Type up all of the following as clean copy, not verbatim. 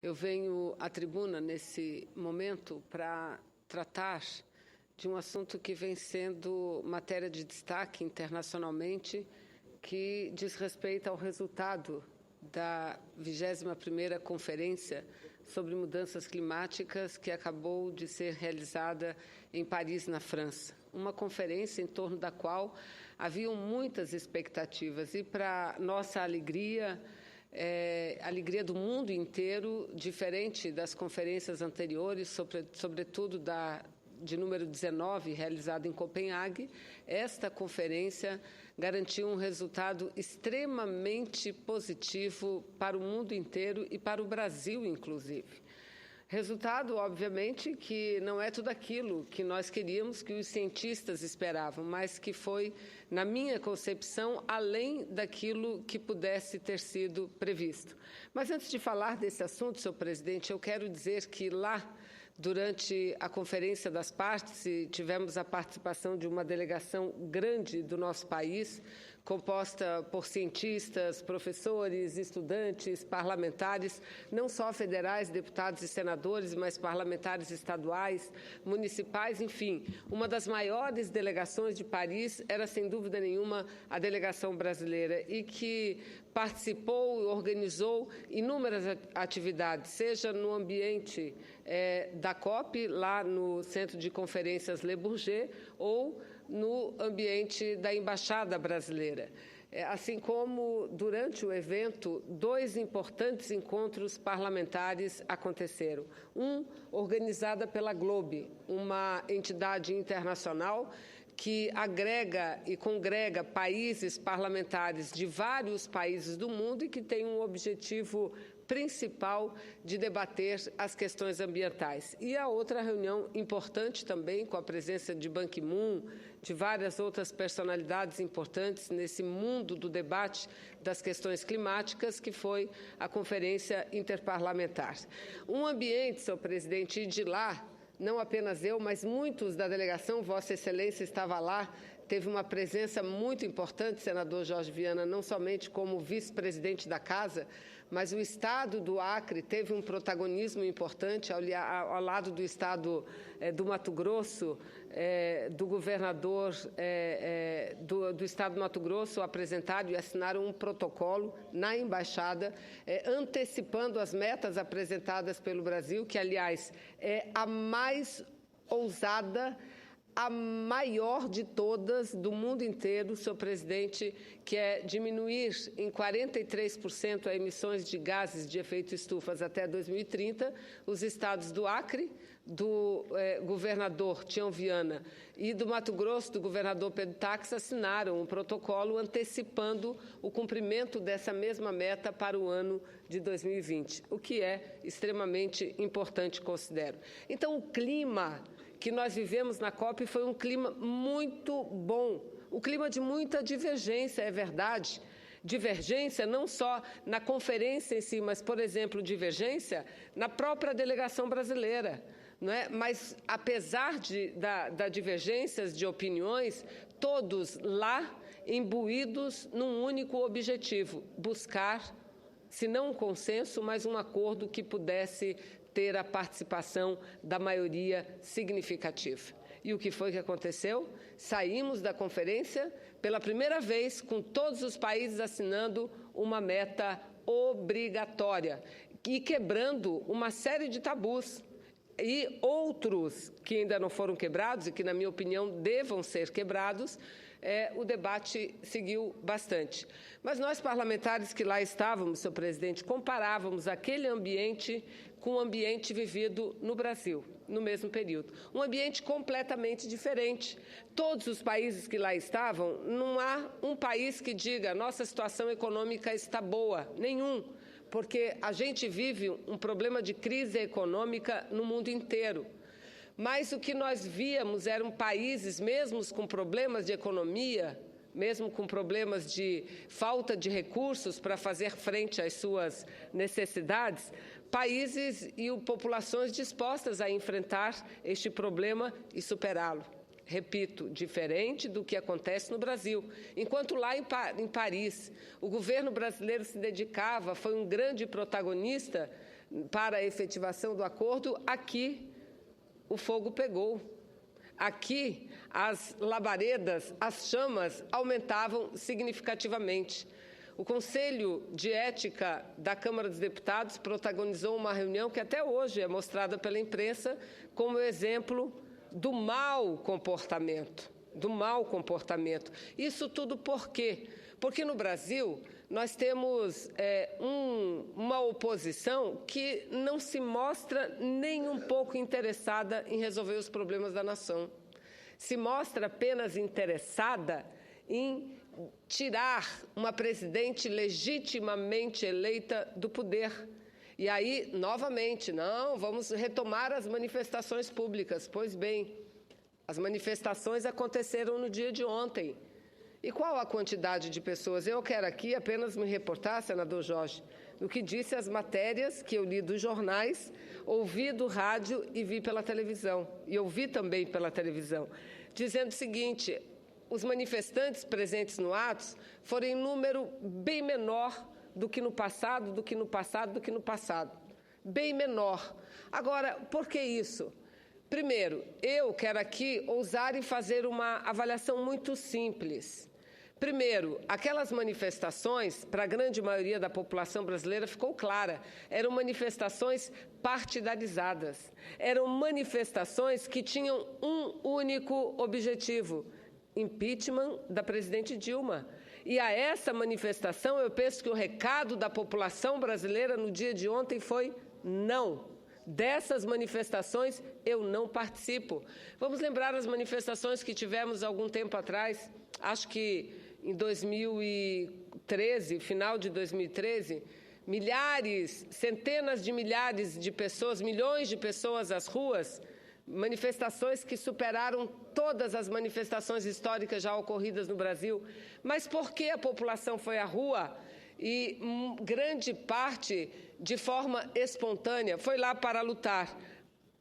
Eu venho à tribuna nesse momento para tratar de um assunto que vem sendo matéria de destaque internacionalmente, que diz respeito ao resultado da 21ª Conferência sobre Mudanças Climáticas, que acabou de ser realizada em Paris, na França. Uma conferência em torno da qual haviam muitas expectativas e, para nossa alegria, alegria do mundo inteiro, diferente das conferências anteriores, sobretudo de número 19, realizada em Copenhague, esta conferência garantiu um resultado extremamente positivo para o mundo inteiro e para o Brasil, inclusive. Resultado, obviamente, que não é tudo aquilo que nós queríamos, que os cientistas esperavam, mas que foi, na minha concepção, além daquilo que pudesse ter sido previsto. Mas antes de falar desse assunto, senhor presidente, eu quero dizer que lá, durante a Conferência das Partes, tivemos a participação de uma delegação grande do nosso país, composta por cientistas, professores, estudantes, parlamentares, não só federais, deputados e senadores, mas parlamentares estaduais, municipais, enfim. Uma das maiores delegações de Paris era, sem dúvida nenhuma, a delegação brasileira, e que participou e organizou inúmeras atividades, seja no ambiente da COP, lá no Centro de Conferências Le Bourget, ou no ambiente da Embaixada Brasileira. Assim como, durante o evento, 2 importantes encontros parlamentares aconteceram. Um, organizada pela Globe, uma entidade internacional que agrega e congrega países parlamentares de vários países do mundo e que tem um objetivo principal de debater as questões ambientais. E a outra reunião importante também, com a presença de Ban Ki-moon, de várias outras personalidades importantes nesse mundo do debate das questões climáticas, que foi a Conferência Interparlamentar. Um ambiente, senhor presidente, e de lá, não apenas eu, mas muitos da delegação, Vossa Excelência estava lá, teve uma presença muito importante, senador Jorge Viana, não somente como vice-presidente da Casa, mas o Estado do Acre teve um protagonismo importante ao lado do Estado do Mato Grosso, do governador do Estado do Mato Grosso, apresentaram e assinaram um protocolo na Embaixada, antecipando as metas apresentadas pelo Brasil, que, aliás, é a mais ousada, a maior de todas do mundo inteiro, senhor presidente, que é diminuir em 43% as emissões de gases de efeito estufa até 2030. Os estados do Acre, do governador Tião Viana, e do Mato Grosso, do governador Pedro Taques, assinaram um protocolo antecipando o cumprimento dessa mesma meta para o ano de 2020, o que é extremamente importante, considero. Então, o clima que nós vivemos na COP foi um clima muito bom, um clima de muita divergência, é verdade. Divergência não só na conferência em si, mas, por exemplo, divergência na própria delegação brasileira. Não é? Mas, apesar da divergências de opiniões, todos lá imbuídos num único objetivo: buscar, se não um consenso, mas um acordo que pudesse ter a participação da maioria significativa. E o que foi que aconteceu? Saímos da conferência pela primeira vez com todos os países assinando uma meta obrigatória e quebrando uma série de tabus. E outros que ainda não foram quebrados e que, na minha opinião, devam ser quebrados, o debate seguiu bastante. Mas nós, parlamentares que lá estávamos, senhor presidente, comparávamos aquele ambiente com o ambiente vivido no Brasil, no mesmo período. Um ambiente completamente diferente. Todos os países que lá estavam, não há um país que diga: nossa situação econômica está boa, nenhum. Porque a gente vive um problema de crise econômica no mundo inteiro. Mas o que nós víamos eram países, mesmo com problemas de economia, mesmo com problemas de falta de recursos para fazer frente às suas necessidades, países e populações dispostas a enfrentar este problema e superá-lo. Repito, diferente do que acontece no Brasil. Enquanto lá em Paris, o governo brasileiro se dedicava, foi um grande protagonista para a efetivação do acordo, aqui o fogo pegou. Aqui as labaredas, as chamas aumentavam significativamente. O Conselho de Ética da Câmara dos Deputados protagonizou uma reunião que até hoje é mostrada pela imprensa como exemplo do mau comportamento. Isso tudo por quê? Porque no Brasil nós temos uma oposição que não se mostra nem um pouco interessada em resolver os problemas da nação. Se mostra apenas interessada em tirar uma presidente legitimamente eleita do poder. E aí, novamente, não, vamos retomar as manifestações públicas. Pois bem, as manifestações aconteceram no dia de ontem. E qual a quantidade de pessoas? Eu quero aqui apenas me reportar, senador Jorge, do que disse as matérias que eu li dos jornais, ouvi do rádio e vi pela televisão. E ouvi também pela televisão, dizendo o seguinte: os manifestantes presentes no ato foram em número bem menor do que no passado, bem menor. Agora, por que isso? Primeiro, eu quero aqui ousar e fazer uma avaliação muito simples. Primeiro, aquelas manifestações, para a grande maioria da população brasileira, ficou clara, eram manifestações partidarizadas, eram manifestações que tinham um único objetivo: impeachment da presidente Dilma. E a essa manifestação, eu penso que o recado da população brasileira no dia de ontem foi não. Dessas manifestações eu não participo. Vamos lembrar as manifestações que tivemos algum tempo atrás, acho que em 2013, final de 2013, milhares, centenas de milhares de pessoas, milhões de pessoas às ruas, manifestações que superaram todas as manifestações históricas já ocorridas no Brasil. Mas por que a população foi à rua? E grande parte, de forma espontânea, foi lá para lutar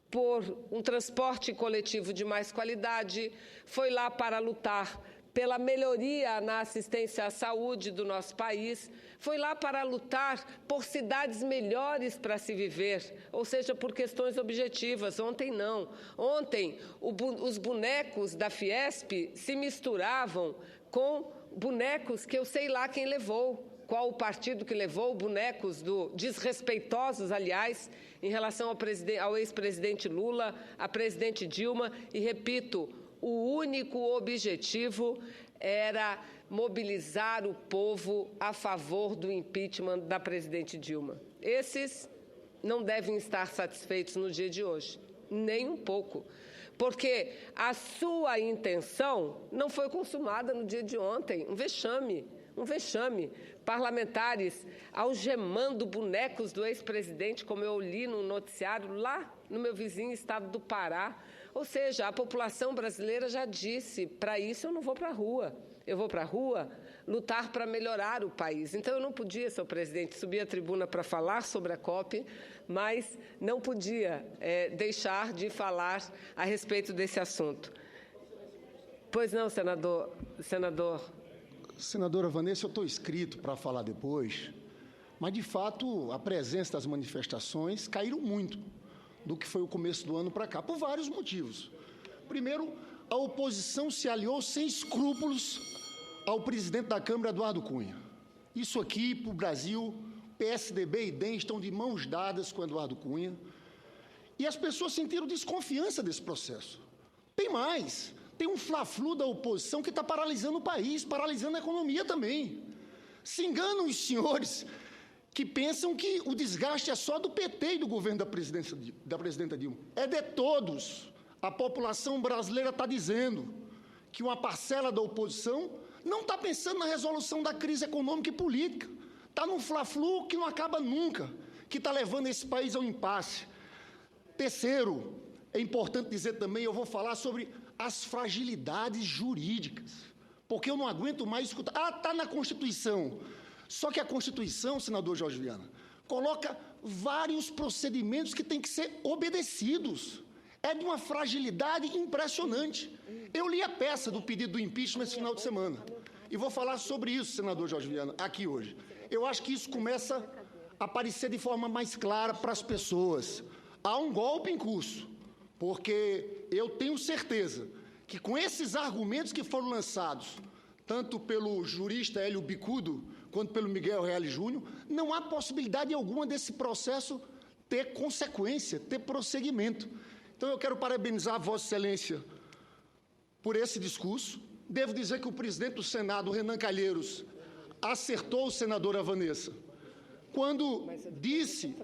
por um transporte coletivo de mais qualidade, foi lá para lutar pela melhoria na assistência à saúde do nosso país, foi lá para lutar por cidades melhores para se viver, ou seja, por questões objetivas. Ontem não. Ontem os bonecos da Fiesp se misturavam com bonecos que eu sei lá quem levou. Qual o partido que levou bonecos desrespeitosos, aliás, em relação ao ex-presidente Lula, à presidente Dilma. E, repito, o único objetivo era mobilizar o povo a favor do impeachment da presidente Dilma. Esses não devem estar satisfeitos no dia de hoje, nem um pouco, porque a sua intenção não foi consumada no dia de ontem. Um vexame. Parlamentares algemando bonecos do ex-presidente, como eu li no noticiário lá no meu vizinho estado do Pará. Ou seja, a população brasileira já disse: para isso eu não vou para a rua. Eu vou para a rua lutar para melhorar o país. Então, eu não podia, senhor presidente, subir à tribuna para falar sobre a COP, mas não podia deixar de falar a respeito desse assunto. Pois não, senador. Senadora Vanessa, eu estou inscrito para falar depois, mas, de fato, a presença das manifestações caíram muito do que foi o começo do ano para cá, por vários motivos. Primeiro, a oposição se aliou sem escrúpulos ao presidente da Câmara, Eduardo Cunha. Isso aqui, para o Brasil, PSDB e DEM estão de mãos dadas com Eduardo Cunha, e as pessoas sentiram desconfiança desse processo. Tem mais. Tem um fla-flu da oposição que está paralisando o país, paralisando a economia também. Se enganam os senhores que pensam que o desgaste é só do PT e do governo da presidenta Dilma. É de todos. A população brasileira está dizendo que uma parcela da oposição não está pensando na resolução da crise econômica e política. Está num fla-flu que não acaba nunca, que está levando esse país ao impasse. Terceiro, é importante dizer também, eu vou falar sobre as fragilidades jurídicas, porque eu não aguento mais escutar. Está na Constituição. Só que a Constituição, senador Jorge Viana, coloca vários procedimentos que têm que ser obedecidos. É de uma fragilidade impressionante. Eu li a peça do pedido do impeachment esse final de semana. E vou falar sobre isso, senador Jorge Viana, aqui hoje. Eu acho que isso começa aparecer de forma mais clara para as pessoas. Há um golpe em curso, porque eu tenho certeza que com esses argumentos que foram lançados, tanto pelo jurista Hélio Bicudo, quanto pelo Miguel Reale Júnior, não há possibilidade alguma desse processo ter consequência, ter prosseguimento. Então, eu quero parabenizar Vossa Excelência por esse discurso. Devo dizer que o presidente do Senado, Renan Calheiros, acertou, senadora Vanessa, quando disse,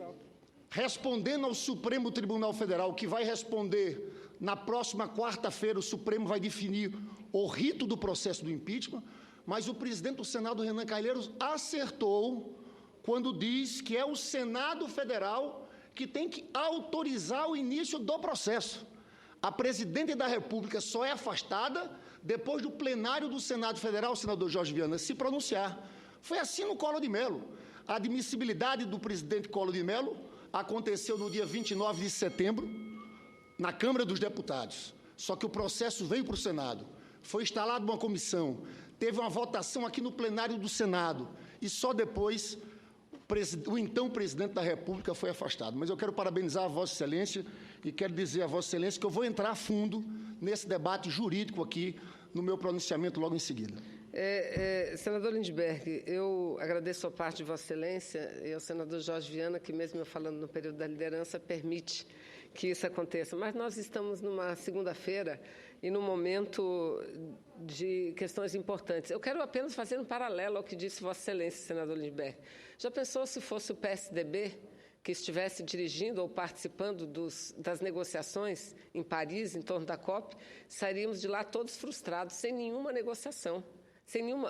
respondendo ao Supremo Tribunal Federal, que vai responder na próxima quarta-feira, o Supremo vai definir o rito do processo do impeachment, mas o presidente do Senado, Renan Calheiros, acertou quando diz que é o Senado Federal que tem que autorizar o início do processo. A presidente da República só é afastada depois do plenário do Senado Federal, senador Jorge Viana, se pronunciar. Foi assim no Collor de Mello. A admissibilidade do presidente Collor de Mello aconteceu no dia 29 de setembro, na Câmara dos Deputados. Só que o processo veio para o Senado. Foi instalada uma comissão, teve uma votação aqui no plenário do Senado, e só depois o então presidente da República foi afastado. Mas eu quero parabenizar a Vossa Excelência e quero dizer a Vossa Excelência que eu vou entrar a fundo nesse debate jurídico aqui, no meu pronunciamento logo em seguida. Senador Lindbergh, eu agradeço a parte de Vossa Excelência e ao senador Jorge Viana, que mesmo eu falando no período da liderança, permite que isso aconteça. Mas nós estamos numa segunda-feira e num momento de questões importantes. Eu quero apenas fazer um paralelo ao que disse Vossa Excelência, senador Lindbergh. Já pensou se fosse o PSDB que estivesse dirigindo ou participando das negociações em Paris, em torno da COP? Sairíamos de lá todos frustrados, sem nenhuma negociação.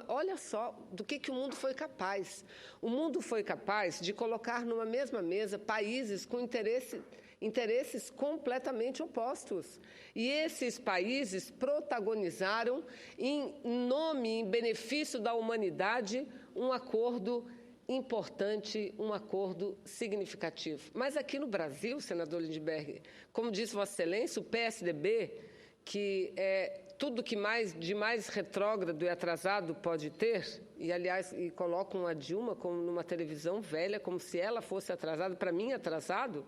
Olha só do que o mundo foi capaz. O mundo foi capaz de colocar numa mesma mesa países com interesses completamente opostos. E esses países protagonizaram, em nome, em benefício da humanidade, um acordo importante, um acordo significativo. Mas aqui no Brasil, senador Lindbergh, como disse Vossa Excelência, o PSDB, que é tudo que de mais retrógrado e atrasado pode ter, e, aliás, colocam a Dilma como numa televisão velha, como se ela fosse atrasada. Para mim, atrasado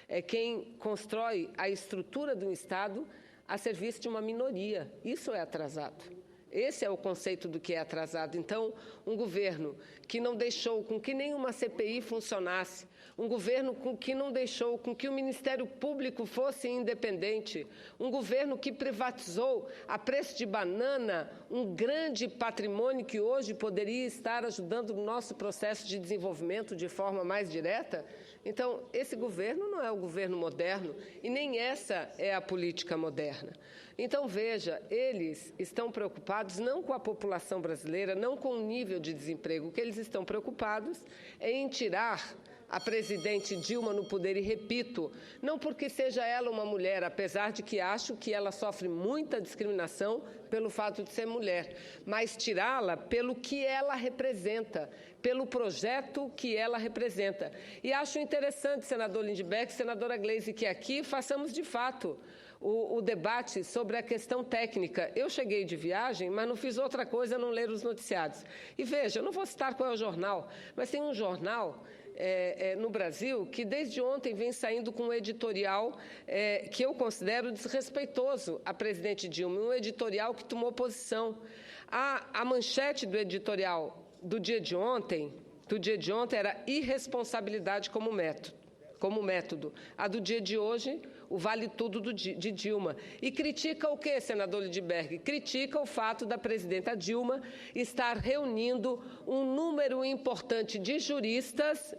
é quem constrói a estrutura de um Estado a serviço de uma minoria. Isso é atrasado. Esse é o conceito do que é atrasado. Então, um governo que não deixou com que nenhuma CPI funcionasse, um governo que não deixou com que o Ministério Público fosse independente, um governo que privatizou a preço de banana um grande patrimônio que hoje poderia estar ajudando o nosso processo de desenvolvimento de forma mais direta. Então, esse governo não é o governo moderno e nem essa é a política moderna. Então, veja, eles estão preocupados não com a população brasileira, não com o nível de desemprego. O que eles estão preocupados é em tirar a presidente Dilma no poder, e repito, não porque seja ela uma mulher, apesar de que acho que ela sofre muita discriminação pelo fato de ser mulher, mas tirá-la pelo que ela representa, pelo projeto que ela representa. E acho interessante, senador Lindbergh, senadora Gleisi, que aqui façamos de fato o debate sobre a questão técnica. Eu cheguei de viagem, mas não fiz outra coisa, não ler os noticiários. E veja, eu não vou citar qual é o jornal, mas tem um jornal no Brasil que desde ontem vem saindo com um editorial que eu considero desrespeitoso à presidente Dilma, um editorial que tomou posição. A manchete do editorial do dia de ontem era irresponsabilidade como método. A do dia de hoje, o vale tudo de Dilma. E critica o quê, senador Lindbergh? Critica o fato da presidenta Dilma estar reunindo um número importante de juristas,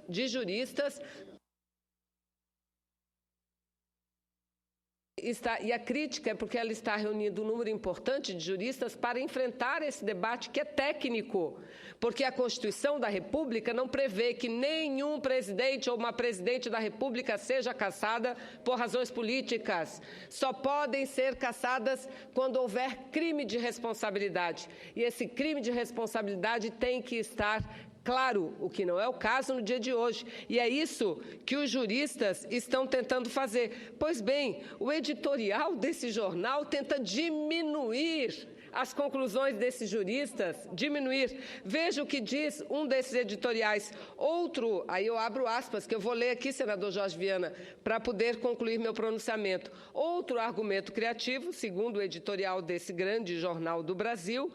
e a crítica é porque ela está reunindo um número importante de juristas para enfrentar esse debate que é técnico, porque a Constituição da República não prevê que nenhum presidente ou uma presidente da República seja cassada por razões políticas. Só podem ser cassadas quando houver crime de responsabilidade. E esse crime de responsabilidade tem que estar claro, o que não é o caso no dia de hoje. E é isso que os juristas estão tentando fazer. Pois bem, o editorial desse jornal tenta diminuir as conclusões desses juristas, diminuir. Veja o que diz um desses editoriais. Outro, aí eu abro aspas, que eu vou ler aqui, senador Jorge Viana, para poder concluir meu pronunciamento. Outro argumento criativo, segundo o editorial desse grande jornal do Brasil,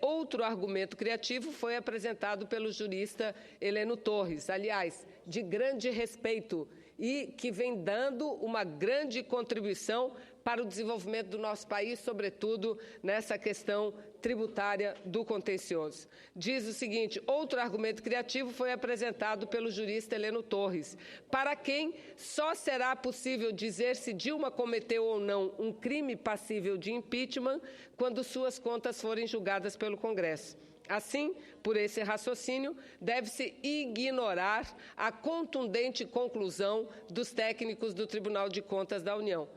outro argumento criativo foi apresentado pelo jurista Heleno Torres, aliás, de grande respeito, e que vem dando uma grande contribuição para o desenvolvimento do nosso país, sobretudo nessa questão tributária do contencioso. Diz o seguinte: outro argumento criativo foi apresentado pelo jurista Heleno Torres, para quem só será possível dizer se Dilma cometeu ou não um crime passível de impeachment quando suas contas forem julgadas pelo Congresso. Assim, por esse raciocínio, deve-se ignorar a contundente conclusão dos técnicos do Tribunal de Contas da União.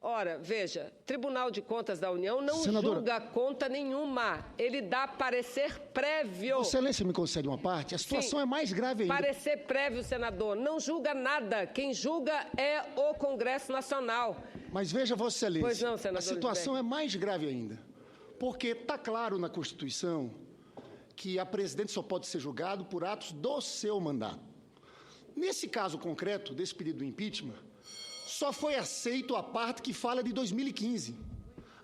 Ora, veja, Tribunal de Contas da União não julga conta nenhuma, ele dá parecer prévio. Vossa Excelência me concede uma parte? A situação é mais grave ainda. Parecer prévio, senador, não julga nada, quem julga é o Congresso Nacional. Mas veja, Vossa Excelência, pois não, senador, a situação é mais grave ainda, porque está claro na Constituição que a presidente só pode ser julgado por atos do seu mandato. Nesse caso concreto, desse pedido do impeachment, só foi aceito a parte que fala de 2015.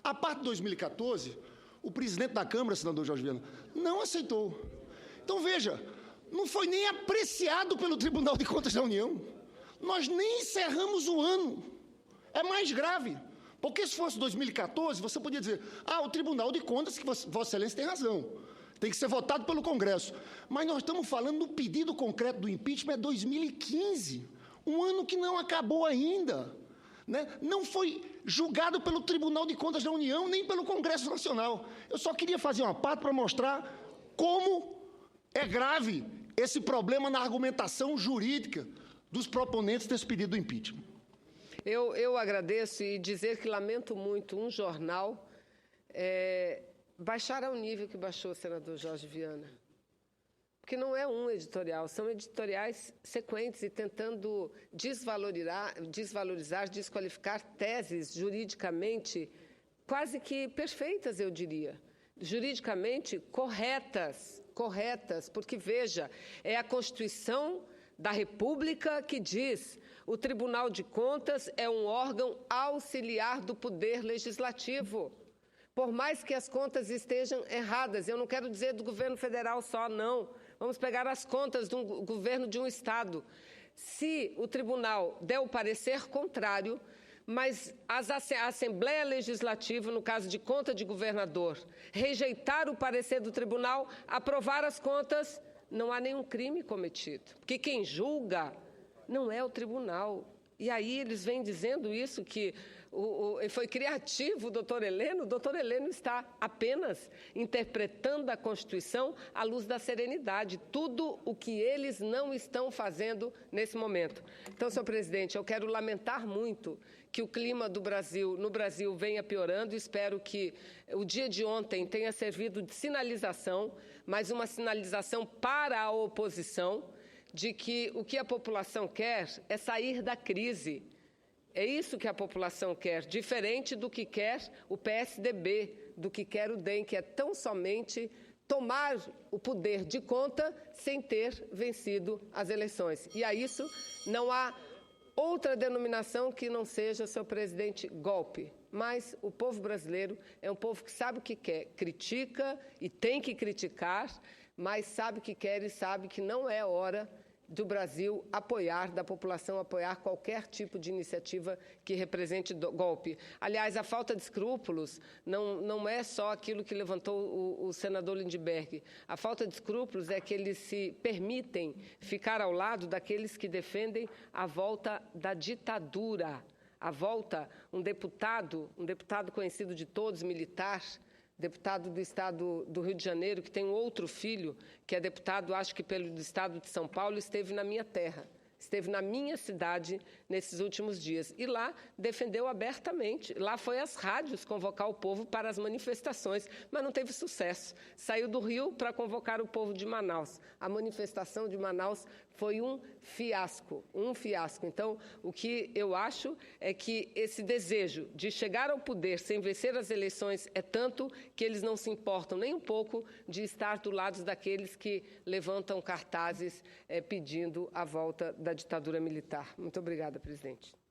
A parte de 2014, o presidente da Câmara, senador Jorge Viana, não aceitou. Então, veja, não foi nem apreciado pelo Tribunal de Contas da União. Nós nem encerramos o ano. É mais grave. Porque se fosse 2014, você podia dizer, o Tribunal de Contas, que Vossa Excelência tem razão, tem que ser votado pelo Congresso. Mas nós estamos falando do pedido concreto do impeachment 2015, um ano que não acabou ainda, né? Não foi julgado pelo Tribunal de Contas da União, nem pelo Congresso Nacional. Eu só queria fazer uma parte para mostrar como é grave esse problema na argumentação jurídica dos proponentes desse pedido do impeachment. Eu agradeço e dizer que lamento muito um jornal baixar ao nível que baixou o senador Jorge Viana. Porque não é um editorial, são editoriais sequentes e tentando desvalorizar, desqualificar teses juridicamente quase que perfeitas, eu diria. Juridicamente corretas, porque, veja, é a Constituição da República que diz: o Tribunal de Contas é um órgão auxiliar do Poder Legislativo. Por mais que as contas estejam erradas, eu não quero dizer do governo federal só, não. Vamos pegar as contas do governo de um Estado. Se o tribunal der o parecer contrário, mas a Assembleia Legislativa, no caso de conta de governador, rejeitar o parecer do tribunal, aprovar as contas, não há nenhum crime cometido. Porque quem julga não é o tribunal. E aí eles vêm dizendo isso, que foi criativo o doutor Heleno. O doutor Heleno está apenas interpretando a Constituição à luz da serenidade, tudo o que eles não estão fazendo nesse momento. Então, senhor presidente, eu quero lamentar muito que o clima no Brasil venha piorando. Espero que o dia de ontem tenha servido de sinalização, mas uma sinalização para a oposição, de que o que a população quer é sair da crise. É isso que a população quer, diferente do que quer o PSDB, do que quer o DEM, que é tão somente tomar o poder de conta sem ter vencido as eleições. E a isso não há outra denominação que não seja, senhor presidente, golpe. Mas o povo brasileiro é um povo que sabe o que quer, critica e tem que criticar, mas sabe o que quer e sabe que não é hora do Brasil da população apoiar qualquer tipo de iniciativa que represente golpe. Aliás, a falta de escrúpulos não é só aquilo que levantou o senador Lindbergh. A falta de escrúpulos é que eles se permitem ficar ao lado daqueles que defendem a volta da ditadura. A volta, um deputado conhecido de todos, militar, deputado do estado do Rio de Janeiro, que tem um outro filho, que é deputado, acho que do estado de São Paulo, esteve na minha terra, esteve na minha cidade nesses últimos dias. E lá defendeu abertamente. Lá foi às rádios convocar o povo para as manifestações, mas não teve sucesso. Saiu do Rio para convocar o povo de Manaus. A manifestação de Manaus foi um fiasco, Então, o que eu acho é que esse desejo de chegar ao poder sem vencer as eleições é tanto que eles não se importam nem um pouco de estar do lado daqueles que levantam cartazes pedindo a volta da ditadura militar. Muito obrigada, presidente.